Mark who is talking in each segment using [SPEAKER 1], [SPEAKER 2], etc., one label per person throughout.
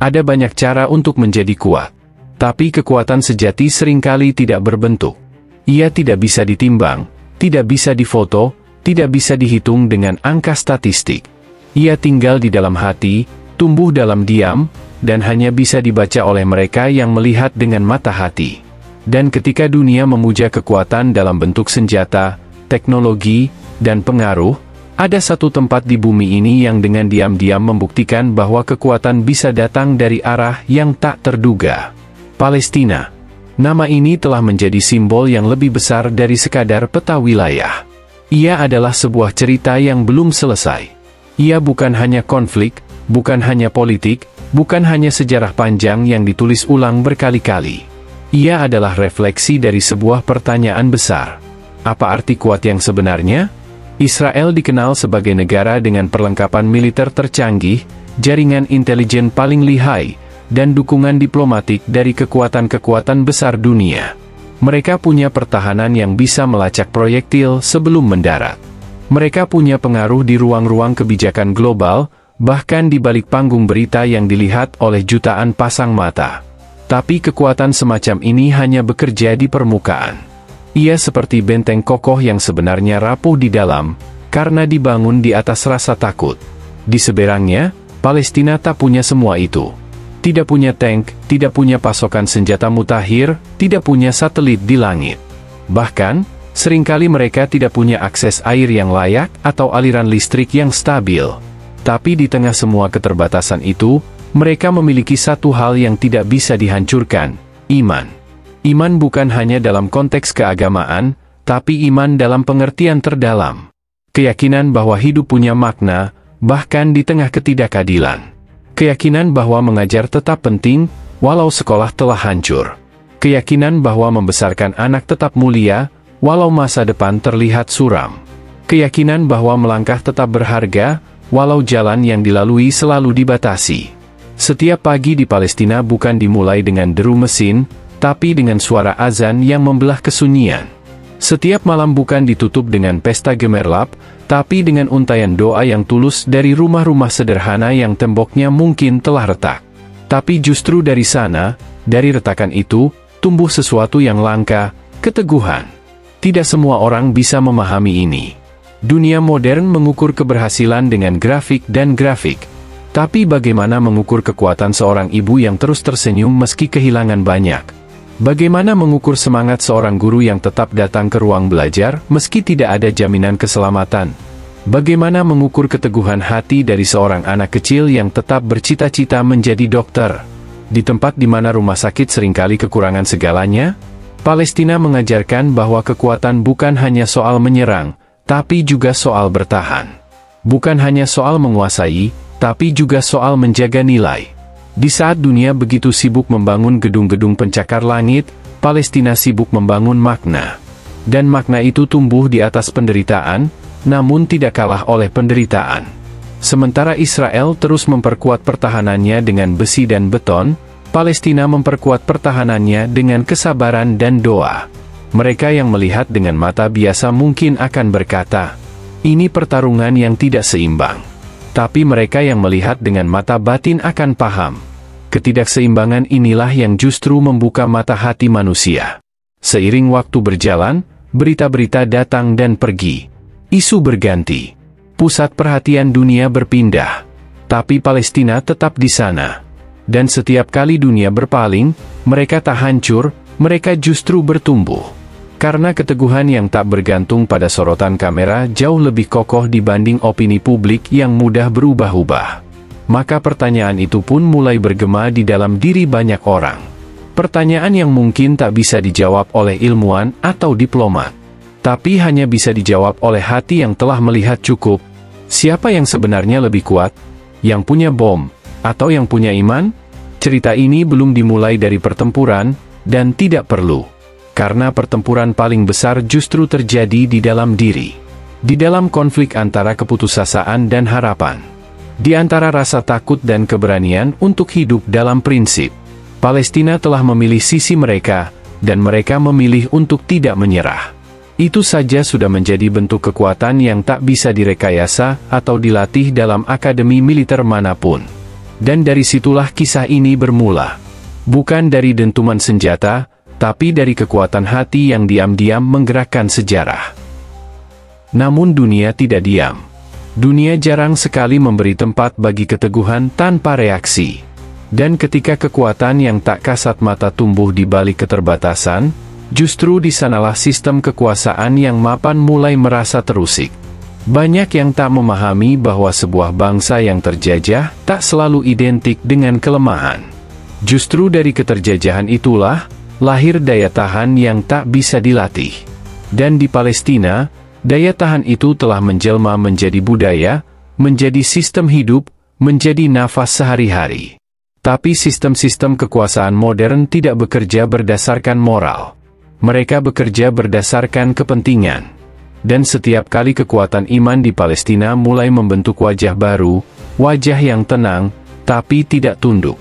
[SPEAKER 1] Ada banyak cara untuk menjadi kuat. Tapi kekuatan sejati seringkali tidak berbentuk. Ia tidak bisa ditimbang, tidak bisa difoto, tidak bisa dihitung dengan angka statistik. Ia tinggal di dalam hati, tumbuh dalam diam, dan hanya bisa dibaca oleh mereka yang melihat dengan mata hati. Dan ketika dunia memuja kekuatan dalam bentuk senjata, teknologi, dan pengaruh, ada satu tempat di bumi ini yang dengan diam-diam membuktikan bahwa kekuatan bisa datang dari arah yang tak terduga. Palestina. Nama ini telah menjadi simbol yang lebih besar dari sekadar peta wilayah. Ia adalah sebuah cerita yang belum selesai. Ia bukan hanya konflik, bukan hanya politik, bukan hanya sejarah panjang yang ditulis ulang berkali-kali. Ia adalah refleksi dari sebuah pertanyaan besar. Apa arti kuat yang sebenarnya? Israel dikenal sebagai negara dengan perlengkapan militer tercanggih, jaringan intelijen paling lihai, dan dukungan diplomatik dari kekuatan-kekuatan besar dunia. Mereka punya pertahanan yang bisa melacak proyektil sebelum mendarat. Mereka punya pengaruh di ruang-ruang kebijakan global, bahkan di balik panggung berita yang dilihat oleh jutaan pasang mata. Tapi kekuatan semacam ini hanya bekerja di permukaan. Ia seperti benteng kokoh yang sebenarnya rapuh di dalam, karena dibangun di atas rasa takut. Di seberangnya, Palestina tak punya semua itu. Tidak punya tank, tidak punya pasokan senjata mutakhir, tidak punya satelit di langit. Bahkan, seringkali mereka tidak punya akses air yang layak atau aliran listrik yang stabil. Tapi di tengah semua keterbatasan itu, mereka memiliki satu hal yang tidak bisa dihancurkan, iman. Iman bukan hanya dalam konteks keagamaan, tapi iman dalam pengertian terdalam. Keyakinan bahwa hidup punya makna, bahkan di tengah ketidakadilan. Keyakinan bahwa mengajar tetap penting, walau sekolah telah hancur. Keyakinan bahwa membesarkan anak tetap mulia, walau masa depan terlihat suram. Keyakinan bahwa melangkah tetap berharga, walau jalan yang dilalui selalu dibatasi. Setiap pagi di Palestina bukan dimulai dengan deru mesin, tapi dengan suara azan yang membelah kesunyian. Setiap malam bukan ditutup dengan pesta gemerlap, tapi dengan untayan doa yang tulus dari rumah-rumah sederhana yang temboknya mungkin telah retak. Tapi justru dari sana, dari retakan itu, tumbuh sesuatu yang langka, keteguhan. Tidak semua orang bisa memahami ini. Dunia modern mengukur keberhasilan dengan grafik dan grafik. Tapi bagaimana mengukur kekuatan seorang ibu yang terus tersenyum meski kehilangan banyak? Bagaimana mengukur semangat seorang guru yang tetap datang ke ruang belajar meski tidak ada jaminan keselamatan? Bagaimana mengukur keteguhan hati dari seorang anak kecil yang tetap bercita-cita menjadi dokter? Di tempat di mana rumah sakit seringkali kekurangan segalanya, Palestina mengajarkan bahwa kekuatan bukan hanya soal menyerang, tapi juga soal bertahan. Bukan hanya soal menguasai, tapi juga soal menjaga nilai. Di saat dunia begitu sibuk membangun gedung-gedung pencakar langit, Palestina sibuk membangun makna. Dan makna itu tumbuh di atas penderitaan, namun tidak kalah oleh penderitaan. Sementara Israel terus memperkuat pertahanannya dengan besi dan beton, Palestina memperkuat pertahanannya dengan kesabaran dan doa. Mereka yang melihat dengan mata biasa mungkin akan berkata, ini pertarungan yang tidak seimbang. Tapi mereka yang melihat dengan mata batin akan paham. Ketidakseimbangan inilah yang justru membuka mata hati manusia. Seiring waktu berjalan, berita-berita datang dan pergi. Isu berganti. Pusat perhatian dunia berpindah. Tapi Palestina tetap di sana. Dan setiap kali dunia berpaling, mereka tak hancur, mereka justru bertumbuh. Karena keteguhan yang tak bergantung pada sorotan kamera jauh lebih kokoh dibanding opini publik yang mudah berubah-ubah. Maka pertanyaan itu pun mulai bergema di dalam diri banyak orang. Pertanyaan yang mungkin tak bisa dijawab oleh ilmuwan atau diplomat. Tapi hanya bisa dijawab oleh hati yang telah melihat cukup. Siapa yang sebenarnya lebih kuat? Yang punya bom? Atau yang punya iman? Cerita ini belum dimulai dari pertempuran, dan tidak perlu. Karena pertempuran paling besar justru terjadi di dalam diri. Di dalam konflik antara keputusasaan dan harapan. Di antara rasa takut dan keberanian untuk hidup dalam prinsip. Palestina telah memilih sisi mereka, dan mereka memilih untuk tidak menyerah. Itu saja sudah menjadi bentuk kekuatan yang tak bisa direkayasa atau dilatih dalam akademi militer manapun. Dan dari situlah kisah ini bermula. Bukan dari dentuman senjata, tapi dari kekuatan hati yang diam-diam menggerakkan sejarah. Namun dunia tidak diam. Dunia jarang sekali memberi tempat bagi keteguhan tanpa reaksi. Dan ketika kekuatan yang tak kasat mata tumbuh di balik keterbatasan, justru di sanalah sistem kekuasaan yang mapan mulai merasa terusik. Banyak yang tak memahami bahwa sebuah bangsa yang terjajah tak selalu identik dengan kelemahan. Justru dari keterjajahan itulah lahir daya tahan yang tak bisa dilatih. Dan di Palestina, daya tahan itu telah menjelma menjadi budaya, menjadi sistem hidup, menjadi nafas sehari-hari. Tapi sistem-sistem kekuasaan modern tidak bekerja berdasarkan moral. Mereka bekerja berdasarkan kepentingan. Dan setiap kali kekuatan iman di Palestina mulai membentuk wajah baru, wajah yang tenang, tapi tidak tunduk.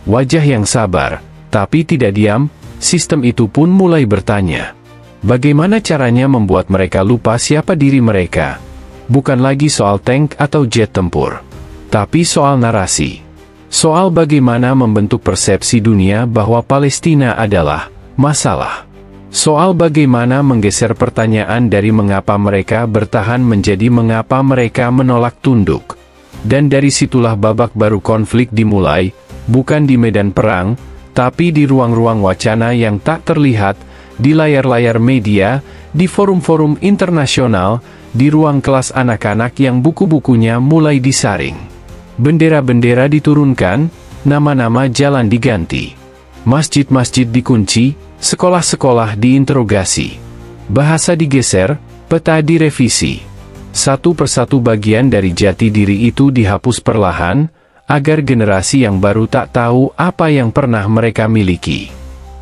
[SPEAKER 1] Wajah yang sabar, tapi tidak diam, sistem itu pun mulai bertanya. Bagaimana caranya membuat mereka lupa siapa diri mereka? Bukan lagi soal tank atau jet tempur, tapi soal narasi. Soal bagaimana membentuk persepsi dunia bahwa Palestina adalah masalah. Soal bagaimana menggeser pertanyaan dari mengapa mereka bertahan menjadi mengapa mereka menolak tunduk. Dan dari situlah babak baru konflik dimulai, bukan di medan perang, tapi di ruang-ruang wacana yang tak terlihat, di layar-layar media, di forum-forum internasional, di ruang kelas anak-anak yang buku-bukunya mulai disaring. Bendera-bendera diturunkan, nama-nama jalan diganti. Masjid-masjid dikunci, sekolah-sekolah diinterogasi. Bahasa digeser, peta direvisi. Satu persatu bagian dari jati diri itu dihapus perlahan, agar generasi yang baru tak tahu apa yang pernah mereka miliki.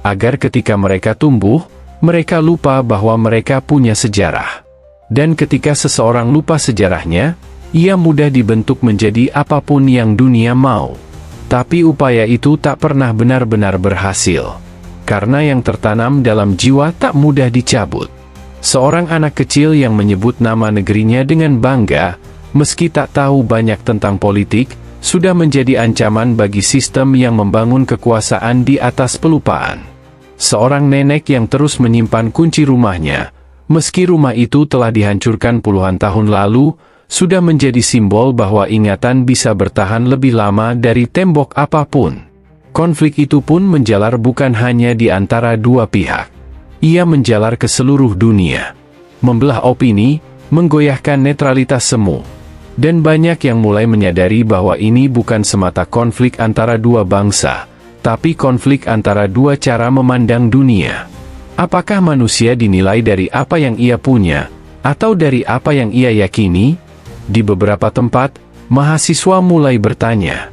[SPEAKER 1] Agar ketika mereka tumbuh, mereka lupa bahwa mereka punya sejarah. Dan ketika seseorang lupa sejarahnya, ia mudah dibentuk menjadi apapun yang dunia mau. Tapi upaya itu tak pernah benar-benar berhasil. Karena yang tertanam dalam jiwa tak mudah dicabut. Seorang anak kecil yang menyebut nama negerinya dengan bangga, meski tak tahu banyak tentang politik, sudah menjadi ancaman bagi sistem yang membangun kekuasaan di atas pelupaan. Seorang nenek yang terus menyimpan kunci rumahnya, meski rumah itu telah dihancurkan puluhan tahun lalu, sudah menjadi simbol bahwa ingatan bisa bertahan lebih lama dari tembok apapun. Konflik itu pun menjalar bukan hanya di antara dua pihak. Ia menjalar ke seluruh dunia. Membelah opini, menggoyahkan netralitas semu. Dan banyak yang mulai menyadari bahwa ini bukan semata konflik antara dua bangsa, tapi konflik antara dua cara memandang dunia. Apakah manusia dinilai dari apa yang ia punya, atau dari apa yang ia yakini? Di beberapa tempat, mahasiswa mulai bertanya.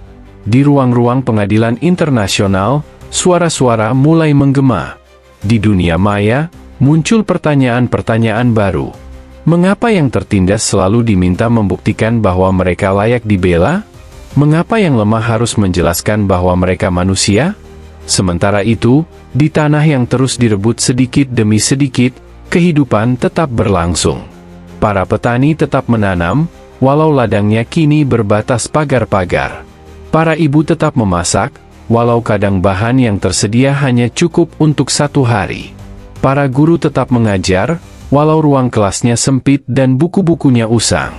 [SPEAKER 1] Di ruang-ruang pengadilan internasional, suara-suara mulai menggema. Di dunia maya, muncul pertanyaan-pertanyaan baru. Mengapa yang tertindas selalu diminta membuktikan bahwa mereka layak dibela? Mengapa yang lemah harus menjelaskan bahwa mereka manusia? Sementara itu, di tanah yang terus direbut sedikit demi sedikit, kehidupan tetap berlangsung. Para petani tetap menanam, walau ladangnya kini berbatas pagar-pagar. Para ibu tetap memasak, walau kadang bahan yang tersedia hanya cukup untuk satu hari. Para guru tetap mengajar, walau ruang kelasnya sempit dan buku-bukunya usang.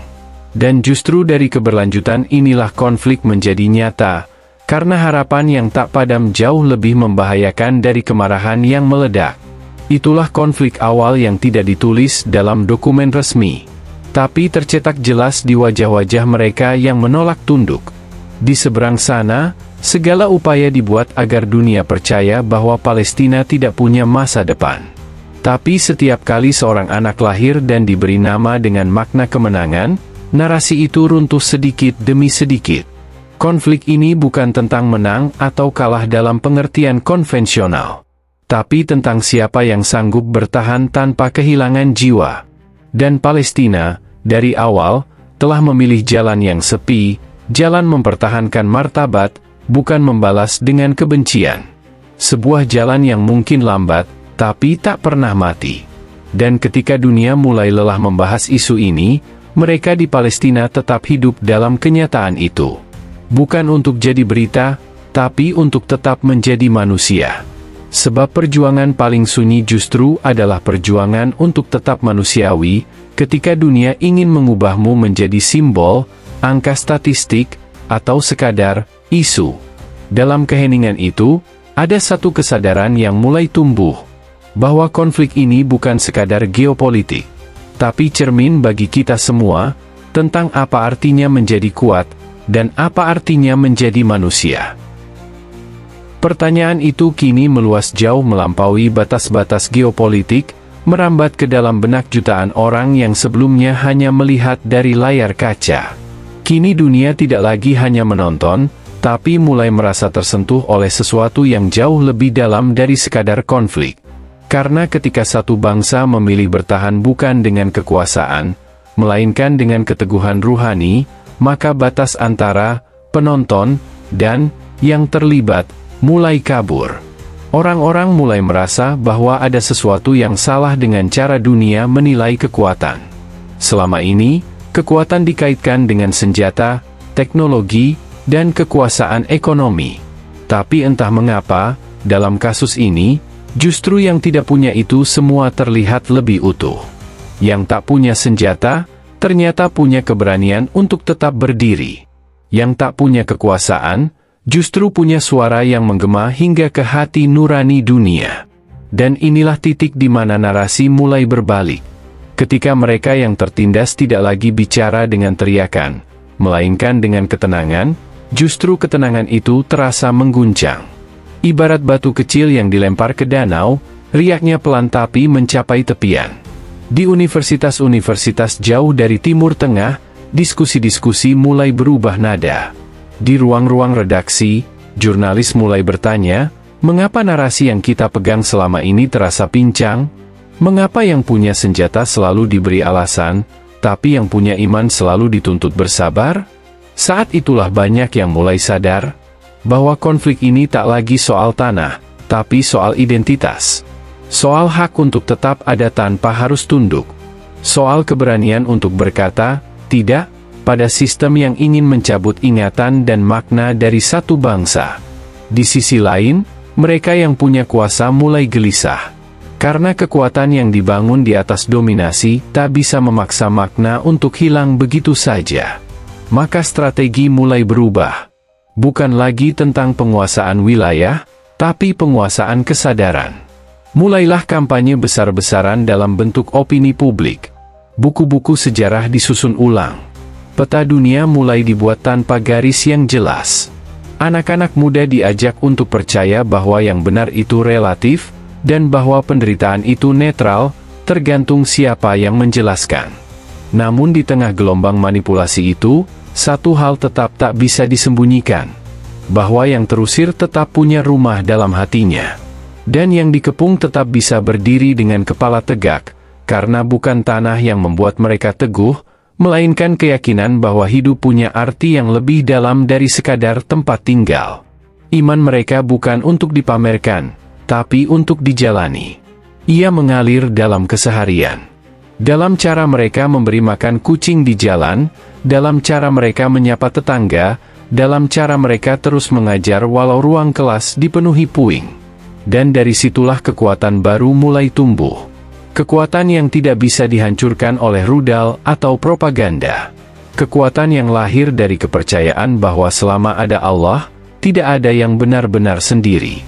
[SPEAKER 1] Dan justru dari keberlanjutan inilah konflik menjadi nyata, karena harapan yang tak padam jauh lebih membahayakan dari kemarahan yang meledak. Itulah konflik awal yang tidak ditulis dalam dokumen resmi, tapi tercetak jelas di wajah-wajah mereka yang menolak tunduk. Di seberang sana, segala upaya dibuat agar dunia percaya bahwa Palestina tidak punya masa depan. Tapi setiap kali seorang anak lahir dan diberi nama dengan makna kemenangan, narasi itu runtuh sedikit demi sedikit. Konflik ini bukan tentang menang atau kalah dalam pengertian konvensional, tapi tentang siapa yang sanggup bertahan tanpa kehilangan jiwa. Dan Palestina, dari awal, telah memilih jalan yang sepi, jalan mempertahankan martabat, bukan membalas dengan kebencian. Sebuah jalan yang mungkin lambat, tapi tak pernah mati. Dan ketika dunia mulai lelah membahas isu ini, mereka di Palestina tetap hidup dalam kenyataan itu. Bukan untuk jadi berita, tapi untuk tetap menjadi manusia. Sebab perjuangan paling sunyi justru adalah perjuangan untuk tetap manusiawi, ketika dunia ingin mengubahmu menjadi simbol, angka statistik, atau sekadar isu. Dalam keheningan itu, ada satu kesadaran yang mulai tumbuh, bahwa konflik ini bukan sekadar geopolitik, tapi cermin bagi kita semua, tentang apa artinya menjadi kuat, dan apa artinya menjadi manusia. Pertanyaan itu kini meluas jauh melampaui batas-batas geopolitik, merambat ke dalam benak jutaan orang yang sebelumnya hanya melihat dari layar kaca. Kini dunia tidak lagi hanya menonton, tapi mulai merasa tersentuh oleh sesuatu yang jauh lebih dalam dari sekadar konflik. Karena ketika satu bangsa memilih bertahan bukan dengan kekuasaan, melainkan dengan keteguhan ruhani, maka batas antara penonton dan yang terlibat mulai kabur. Orang-orang mulai merasa bahwa ada sesuatu yang salah dengan cara dunia menilai kekuatan. Selama ini, kekuatan dikaitkan dengan senjata, teknologi, dan kekuasaan ekonomi. Tapi entah mengapa, dalam kasus ini, justru yang tidak punya itu semua terlihat lebih utuh. Yang tak punya senjata, ternyata punya keberanian untuk tetap berdiri. Yang tak punya kekuasaan, justru punya suara yang menggema hingga ke hati nurani dunia. Dan inilah titik di mana narasi mulai berbalik. Ketika mereka yang tertindas tidak lagi bicara dengan teriakan, melainkan dengan ketenangan, justru ketenangan itu terasa mengguncang. Ibarat batu kecil yang dilempar ke danau, riaknya pelan tapi mencapai tepian. Di universitas-universitas jauh dari Timur Tengah, diskusi-diskusi mulai berubah nada. Di ruang-ruang redaksi, jurnalis mulai bertanya, mengapa narasi yang kita pegang selama ini terasa pincang? Mengapa yang punya senjata selalu diberi alasan, tapi yang punya iman selalu dituntut bersabar? Saat itulah banyak yang mulai sadar, bahwa konflik ini tak lagi soal tanah, tapi soal identitas. Soal hak untuk tetap ada tanpa harus tunduk. Soal keberanian untuk berkata, tidak, pada sistem yang ingin mencabut ingatan dan makna dari satu bangsa. Di sisi lain, mereka yang punya kuasa mulai gelisah. Karena kekuatan yang dibangun di atas dominasi tak bisa memaksa makna untuk hilang begitu saja. Maka strategi mulai berubah. Bukan lagi tentang penguasaan wilayah, tapi penguasaan kesadaran. Mulailah kampanye besar-besaran dalam bentuk opini publik. Buku-buku sejarah disusun ulang. Peta dunia mulai dibuat tanpa garis yang jelas. Anak-anak muda diajak untuk percaya bahwa yang benar itu relatif, dan bahwa penderitaan itu netral, tergantung siapa yang menjelaskan. Namun di tengah gelombang manipulasi itu, satu hal tetap tak bisa disembunyikan. Bahwa yang terusir tetap punya rumah dalam hatinya. Dan yang dikepung tetap bisa berdiri dengan kepala tegak, karena bukan tanah yang membuat mereka teguh, melainkan keyakinan bahwa hidup punya arti yang lebih dalam dari sekadar tempat tinggal. Iman mereka bukan untuk dipamerkan, tapi untuk dijalani. Ia mengalir dalam keseharian. Dalam cara mereka memberi makan kucing di jalan, dalam cara mereka menyapa tetangga, dalam cara mereka terus mengajar walau ruang kelas dipenuhi puing. Dan dari situlah kekuatan baru mulai tumbuh. Kekuatan yang tidak bisa dihancurkan oleh rudal atau propaganda. Kekuatan yang lahir dari kepercayaan bahwa selama ada Allah, tidak ada yang benar-benar sendiri.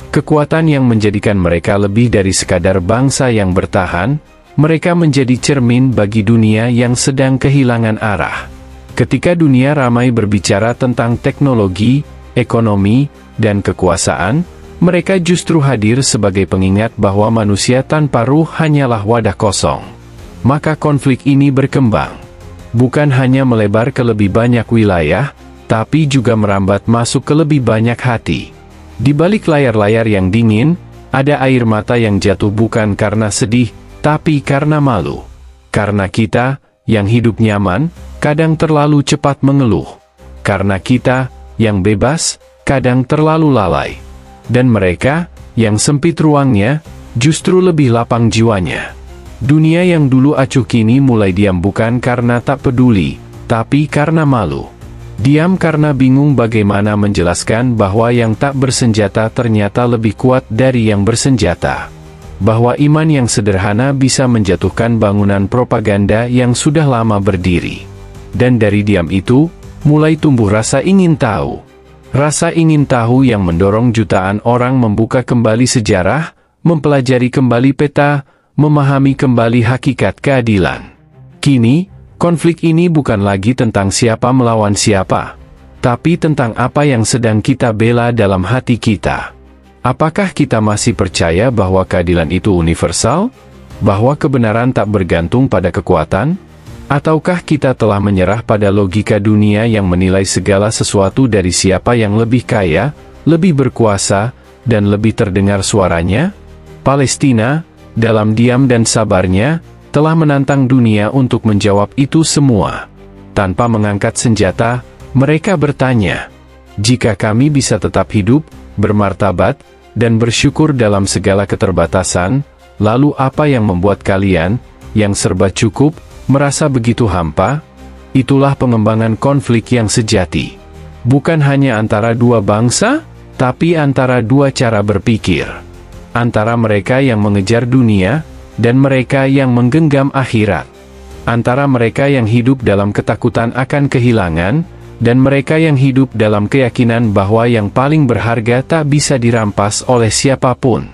[SPEAKER 1] Kekuatan yang menjadikan mereka lebih dari sekadar bangsa yang bertahan, mereka menjadi cermin bagi dunia yang sedang kehilangan arah. Ketika dunia ramai berbicara tentang teknologi, ekonomi, dan kekuasaan, mereka justru hadir sebagai pengingat bahwa manusia tanpa ruh hanyalah wadah kosong. Maka konflik ini berkembang. Bukan hanya melebar ke lebih banyak wilayah, tapi juga merambat masuk ke lebih banyak hati. Di balik layar-layar yang dingin, ada air mata yang jatuh bukan karena sedih, tapi karena malu. Karena kita, yang hidup nyaman, kadang terlalu cepat mengeluh. Karena kita, yang bebas, kadang terlalu lalai. Dan mereka, yang sempit ruangnya, justru lebih lapang jiwanya. Dunia yang dulu acuh kini mulai diam bukan karena tak peduli, tapi karena malu. Diam karena bingung bagaimana menjelaskan bahwa yang tak bersenjata ternyata lebih kuat dari yang bersenjata. Bahwa iman yang sederhana bisa menjatuhkan bangunan propaganda yang sudah lama berdiri. Dan dari diam itu, mulai tumbuh rasa ingin tahu. Rasa ingin tahu yang mendorong jutaan orang membuka kembali sejarah, mempelajari kembali peta, memahami kembali hakikat keadilan. Kini, konflik ini bukan lagi tentang siapa melawan siapa, tapi tentang apa yang sedang kita bela dalam hati kita. Apakah kita masih percaya bahwa keadilan itu universal? Bahwa kebenaran tak bergantung pada kekuatan? Ataukah kita telah menyerah pada logika dunia yang menilai segala sesuatu dari siapa yang lebih kaya, lebih berkuasa, dan lebih terdengar suaranya? Palestina, dalam diam dan sabarnya, telah menantang dunia untuk menjawab itu semua. Tanpa mengangkat senjata, mereka bertanya, "Jika kami bisa tetap hidup, bermartabat, dan bersyukur dalam segala keterbatasan, lalu apa yang membuat kalian, yang serba cukup, merasa begitu hampa?" Itulah pengembangan konflik yang sejati. Bukan hanya antara dua bangsa, tapi antara dua cara berpikir. Antara mereka yang mengejar dunia, dan mereka yang menggenggam akhirat. Antara mereka yang hidup dalam ketakutan akan kehilangan, dan mereka yang hidup dalam keyakinan bahwa yang paling berharga tak bisa dirampas oleh siapapun.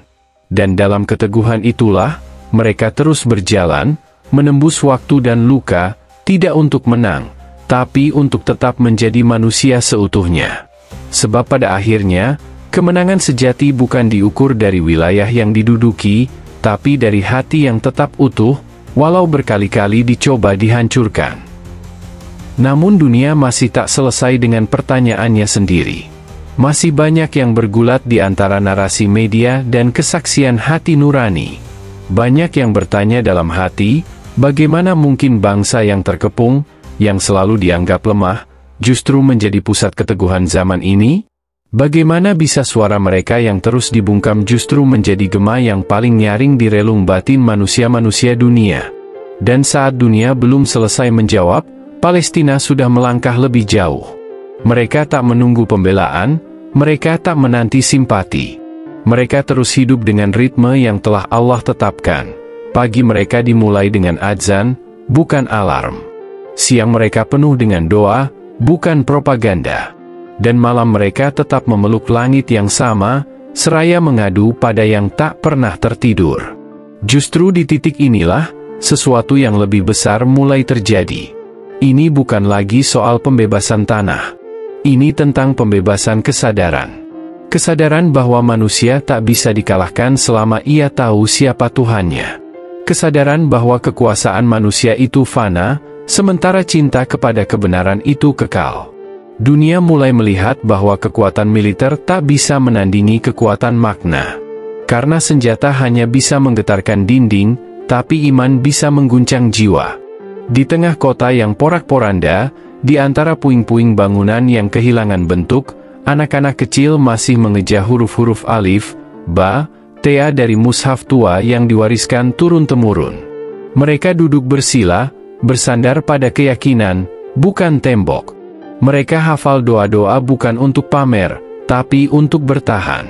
[SPEAKER 1] Dan dalam keteguhan itulah, mereka terus berjalan, menembus waktu dan luka, tidak untuk menang, tapi untuk tetap menjadi manusia seutuhnya. Sebab pada akhirnya, kemenangan sejati bukan diukur dari wilayah yang diduduki, tapi dari hati yang tetap utuh, walau berkali-kali dicoba dihancurkan. Namun dunia masih tak selesai dengan pertanyaannya sendiri. Masih banyak yang bergulat di antara narasi media dan kesaksian hati nurani. Banyak yang bertanya dalam hati, bagaimana mungkin bangsa yang terkepung, yang selalu dianggap lemah, justru menjadi pusat keteguhan zaman ini? Bagaimana bisa suara mereka yang terus dibungkam justru menjadi gema yang paling nyaring di relung batin manusia-manusia dunia? Dan saat dunia belum selesai menjawab, Palestina sudah melangkah lebih jauh. Mereka tak menunggu pembelaan, mereka tak menanti simpati. Mereka terus hidup dengan ritme yang telah Allah tetapkan. Pagi mereka dimulai dengan adzan, bukan alarm. Siang mereka penuh dengan doa, bukan propaganda. Dan malam mereka tetap memeluk langit yang sama, seraya mengadu pada yang tak pernah tertidur. Justru di titik inilah, sesuatu yang lebih besar mulai terjadi. Ini bukan lagi soal pembebasan tanah. Ini tentang pembebasan kesadaran. Kesadaran bahwa manusia tak bisa dikalahkan selama ia tahu siapa Tuhannya. Kesadaran bahwa kekuasaan manusia itu fana, sementara cinta kepada kebenaran itu kekal. Dunia mulai melihat bahwa kekuatan militer tak bisa menandingi kekuatan makna. Karena senjata hanya bisa menggetarkan dinding, tapi iman bisa mengguncang jiwa. Di tengah kota yang porak-poranda, di antara puing-puing bangunan yang kehilangan bentuk, anak-anak kecil masih mengeja huruf-huruf alif, ba, tea dari mushaf tua yang diwariskan turun-temurun. Mereka duduk bersila, bersandar pada keyakinan, bukan tembok. Mereka hafal doa-doa bukan untuk pamer, tapi untuk bertahan.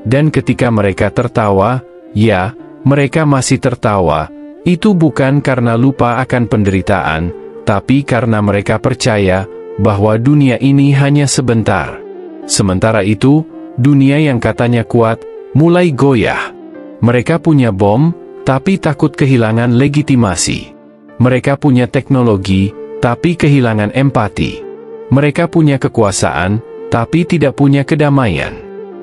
[SPEAKER 1] Dan ketika mereka tertawa, ya, mereka masih tertawa, itu bukan karena lupa akan penderitaan, tapi karena mereka percaya bahwa dunia ini hanya sebentar. Sementara itu, dunia yang katanya kuat, mulai goyah. Mereka punya bom, tapi takut kehilangan legitimasi. Mereka punya teknologi, tapi kehilangan empati. Mereka punya kekuasaan, tapi tidak punya kedamaian.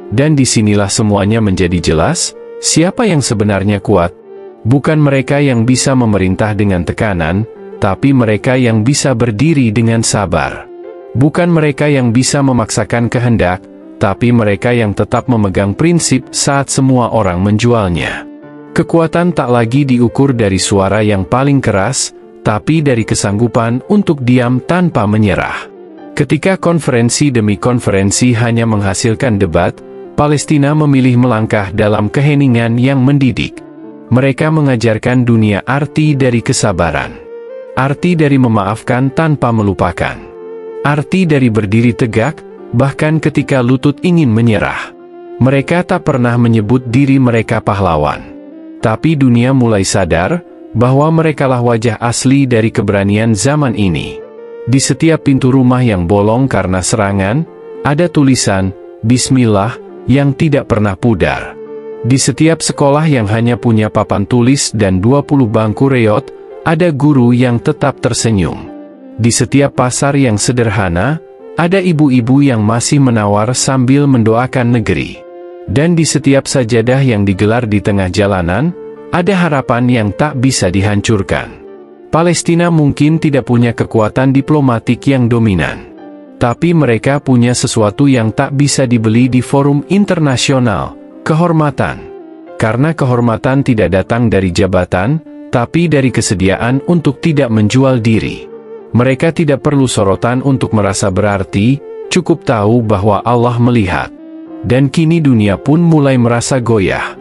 [SPEAKER 1] Dan disinilah semuanya menjadi jelas, siapa yang sebenarnya kuat. Bukan mereka yang bisa memerintah dengan tekanan, tapi mereka yang bisa berdiri dengan sabar. Bukan mereka yang bisa memaksakan kehendak, tapi mereka yang tetap memegang prinsip saat semua orang menjualnya. Kekuatan tak lagi diukur dari suara yang paling keras, tapi dari kesanggupan untuk diam tanpa menyerah. Ketika konferensi demi konferensi hanya menghasilkan debat, Palestina memilih melangkah dalam keheningan yang mendidik. Mereka mengajarkan dunia arti dari kesabaran. Arti dari memaafkan tanpa melupakan. Arti dari berdiri tegak, bahkan ketika lutut ingin menyerah. Mereka tak pernah menyebut diri mereka pahlawan. Tapi dunia mulai sadar bahwa merekalah wajah asli dari keberanian zaman ini. Di setiap pintu rumah yang bolong karena serangan, ada tulisan, Bismillah, yang tidak pernah pudar. Di setiap sekolah yang hanya punya papan tulis dan 20 bangku reot, ada guru yang tetap tersenyum. Di setiap pasar yang sederhana, ada ibu-ibu yang masih menawar sambil mendoakan negeri. Dan di setiap sajadah yang digelar di tengah jalanan, ada harapan yang tak bisa dihancurkan. Palestina mungkin tidak punya kekuatan diplomatik yang dominan. Tapi mereka punya sesuatu yang tak bisa dibeli di forum internasional, kehormatan. Karena kehormatan tidak datang dari jabatan, tapi dari kesediaan untuk tidak menjual diri. Mereka tidak perlu sorotan untuk merasa berarti, cukup tahu bahwa Allah melihat. Dan kini dunia pun mulai merasa goyah.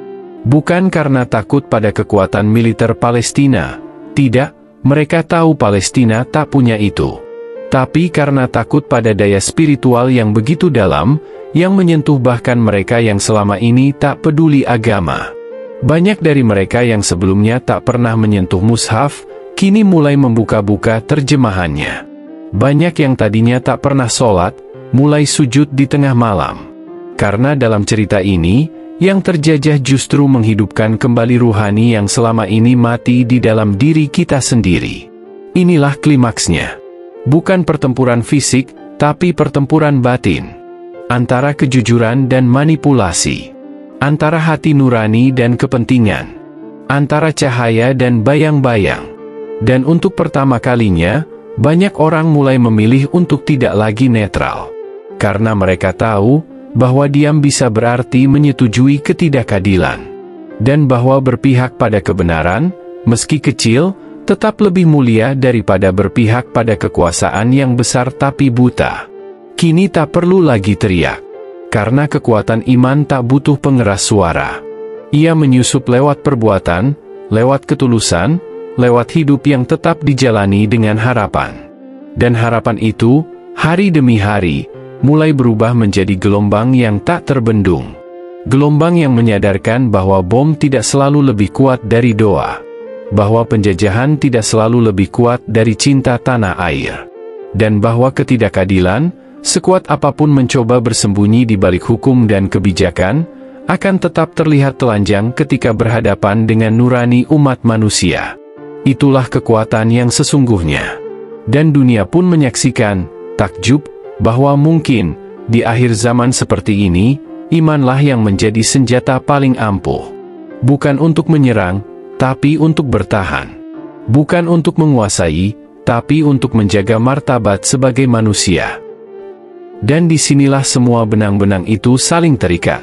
[SPEAKER 1] Bukan karena takut pada kekuatan militer Palestina, tidak, mereka tahu Palestina tak punya itu. Tapi karena takut pada daya spiritual yang begitu dalam, yang menyentuh bahkan mereka yang selama ini tak peduli agama. Banyak dari mereka yang sebelumnya tak pernah menyentuh mushaf, kini mulai membuka-buka terjemahannya. Banyak yang tadinya tak pernah sholat, mulai sujud di tengah malam. Karena dalam cerita ini, yang terjajah justru menghidupkan kembali ruhani yang selama ini mati di dalam diri kita sendiri. Inilah klimaksnya. Bukan pertempuran fisik, tapi pertempuran batin. Antara kejujuran dan manipulasi. Antara hati nurani dan kepentingan. Antara cahaya dan bayang-bayang. Dan untuk pertama kalinya, banyak orang mulai memilih untuk tidak lagi netral. Karena mereka tahu bahwa diam bisa berarti menyetujui ketidakadilan. Dan bahwa berpihak pada kebenaran, meski kecil, tetap lebih mulia daripada berpihak pada kekuasaan yang besar tapi buta. Kini tak perlu lagi teriak. Karena kekuatan iman tak butuh pengeras suara. Ia menyusup lewat perbuatan, lewat ketulusan, lewat hidup yang tetap dijalani dengan harapan. Dan harapan itu, hari demi hari, mulai berubah menjadi gelombang yang tak terbendung. Gelombang yang menyadarkan bahwa bom tidak selalu lebih kuat dari doa. Bahwa penjajahan tidak selalu lebih kuat dari cinta tanah air. Dan bahwa ketidakadilan, sekuat apapun mencoba bersembunyi di balik hukum dan kebijakan, akan tetap terlihat telanjang ketika berhadapan dengan nurani umat manusia. Itulah kekuatan yang sesungguhnya. Dan dunia pun menyaksikan, takjub, bahwa mungkin, di akhir zaman seperti ini, imanlah yang menjadi senjata paling ampuh. Bukan untuk menyerang, tapi untuk bertahan. Bukan untuk menguasai, tapi untuk menjaga martabat sebagai manusia. Dan disinilah semua benang-benang itu saling terikat.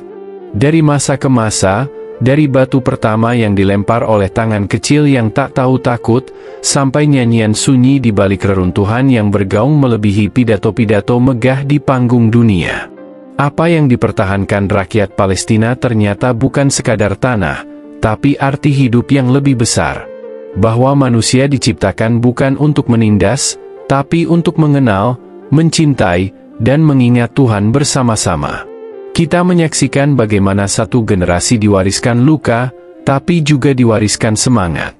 [SPEAKER 1] Dari masa ke masa, dari batu pertama yang dilempar oleh tangan kecil yang tak tahu takut, sampai nyanyian sunyi di balik reruntuhan yang bergaung melebihi pidato-pidato megah di panggung dunia. Apa yang dipertahankan rakyat Palestina ternyata bukan sekadar tanah, tapi arti hidup yang lebih besar. Bahwa manusia diciptakan bukan untuk menindas, tapi untuk mengenal, mencintai, dan mengingat Tuhan bersama-sama. Kita menyaksikan bagaimana satu generasi diwariskan luka, tapi juga diwariskan semangat.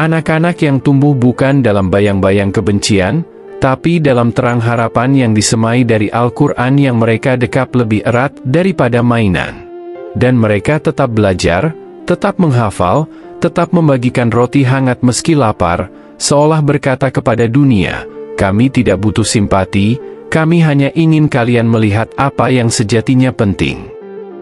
[SPEAKER 1] Anak-anak yang tumbuh bukan dalam bayang-bayang kebencian, tapi dalam terang harapan yang disemai dari Al-Quran yang mereka dekap lebih erat daripada mainan. Dan mereka tetap belajar, tetap menghafal, tetap membagikan roti hangat meski lapar, seolah berkata kepada dunia, kami tidak butuh simpati, kami hanya ingin kalian melihat apa yang sejatinya penting.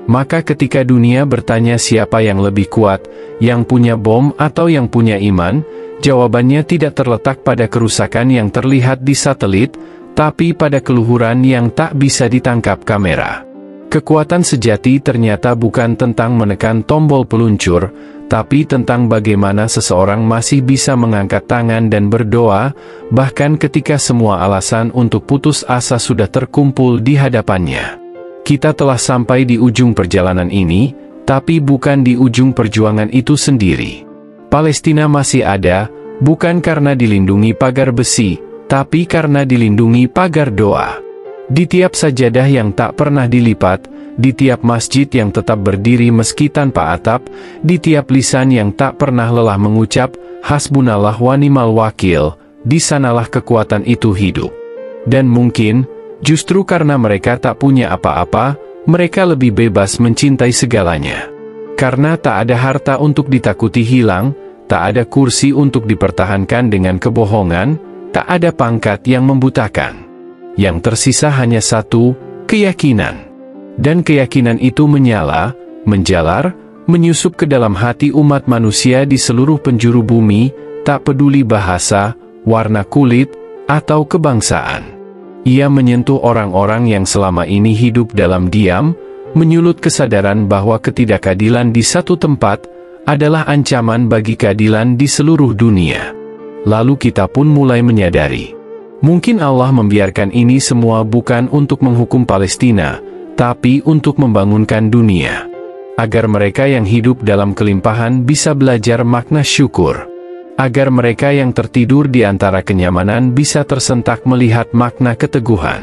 [SPEAKER 1] Maka ketika dunia bertanya siapa yang lebih kuat, yang punya bom atau yang punya iman, jawabannya tidak terletak pada kerusakan yang terlihat di satelit, tapi pada keluhuran yang tak bisa ditangkap kamera. Kekuatan sejati ternyata bukan tentang menekan tombol peluncur, tapi tentang bagaimana seseorang masih bisa mengangkat tangan dan berdoa, bahkan ketika semua alasan untuk putus asa sudah terkumpul di hadapannya. Kita telah sampai di ujung perjalanan ini, tapi bukan di ujung perjuangan itu sendiri. Palestina masih ada, bukan karena dilindungi pagar besi, tapi karena dilindungi pagar doa. Di tiap sajadah yang tak pernah dilipat, di tiap masjid yang tetap berdiri meski tanpa atap, di tiap lisan yang tak pernah lelah mengucap, hasbunallah wa ni'mal wakil, di sanalah kekuatan itu hidup. Dan mungkin, justru karena mereka tak punya apa-apa, mereka lebih bebas mencintai segalanya. Karena tak ada harta untuk ditakuti hilang, tak ada kursi untuk dipertahankan dengan kebohongan, tak ada pangkat yang membutakan. Yang tersisa hanya satu, keyakinan. Dan keyakinan itu menyala, menjalar, menyusup ke dalam hati umat manusia di seluruh penjuru bumi, tak peduli bahasa, warna kulit, atau kebangsaan. Ia menyentuh orang-orang yang selama ini hidup dalam diam, menyulut kesadaran bahwa ketidakadilan di satu tempat adalah ancaman bagi keadilan di seluruh dunia. Lalu kita pun mulai menyadari, mungkin Allah membiarkan ini semua bukan untuk menghukum Palestina, tapi untuk membangunkan dunia. Agar mereka yang hidup dalam kelimpahan bisa belajar makna syukur. Agar mereka yang tertidur di antara kenyamanan bisa tersentak melihat makna keteguhan.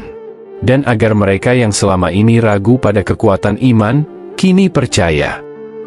[SPEAKER 1] Dan agar mereka yang selama ini ragu pada kekuatan iman, kini percaya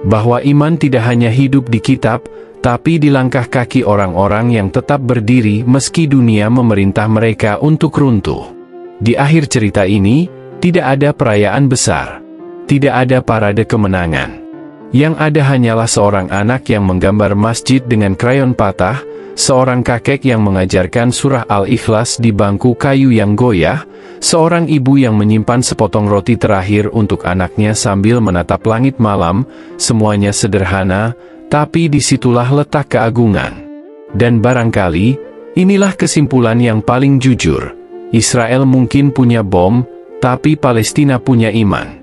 [SPEAKER 1] bahwa iman tidak hanya hidup di kitab, tapi di langkah kaki orang-orang yang tetap berdiri meski dunia memerintah mereka untuk runtuh. Di akhir cerita ini, tidak ada perayaan besar. Tidak ada parade kemenangan. Yang ada hanyalah seorang anak yang menggambar masjid dengan krayon patah, seorang kakek yang mengajarkan surah Al-Ikhlas di bangku kayu yang goyah, seorang ibu yang menyimpan sepotong roti terakhir untuk anaknya sambil menatap langit malam, semuanya sederhana, tapi disitulah letak keagungan. Dan barangkali, inilah kesimpulan yang paling jujur. Israel mungkin punya bom, tapi Palestina punya iman.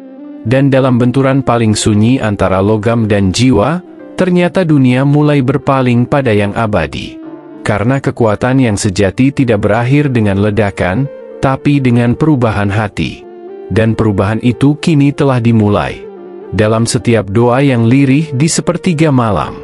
[SPEAKER 1] Dan dalam benturan paling sunyi antara logam dan jiwa, ternyata dunia mulai berpaling pada yang abadi. Karena kekuatan yang sejati tidak berakhir dengan ledakan, tapi dengan perubahan hati. Dan perubahan itu kini telah dimulai. Dalam setiap doa yang lirih di sepertiga malam.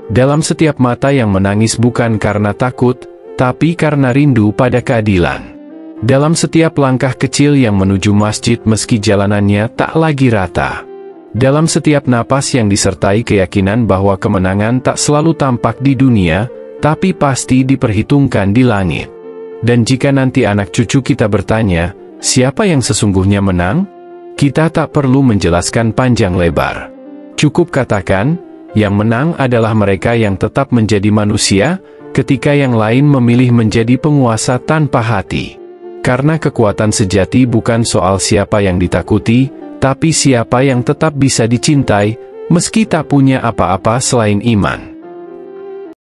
[SPEAKER 1] Dalam setiap mata yang menangis bukan karena takut, tapi karena rindu pada keadilan. Dalam setiap langkah kecil yang menuju masjid meski jalanannya tak lagi rata. Dalam setiap napas yang disertai keyakinan bahwa kemenangan tak selalu tampak di dunia, tapi pasti diperhitungkan di langit. Dan jika nanti anak cucu kita bertanya, siapa yang sesungguhnya menang? Kita tak perlu menjelaskan panjang lebar. Cukup katakan, yang menang adalah mereka yang tetap menjadi manusia, ketika yang lain memilih menjadi penguasa tanpa hati. Karena kekuatan sejati bukan soal siapa yang ditakuti, tapi siapa yang tetap bisa dicintai, meski tak punya apa-apa selain iman.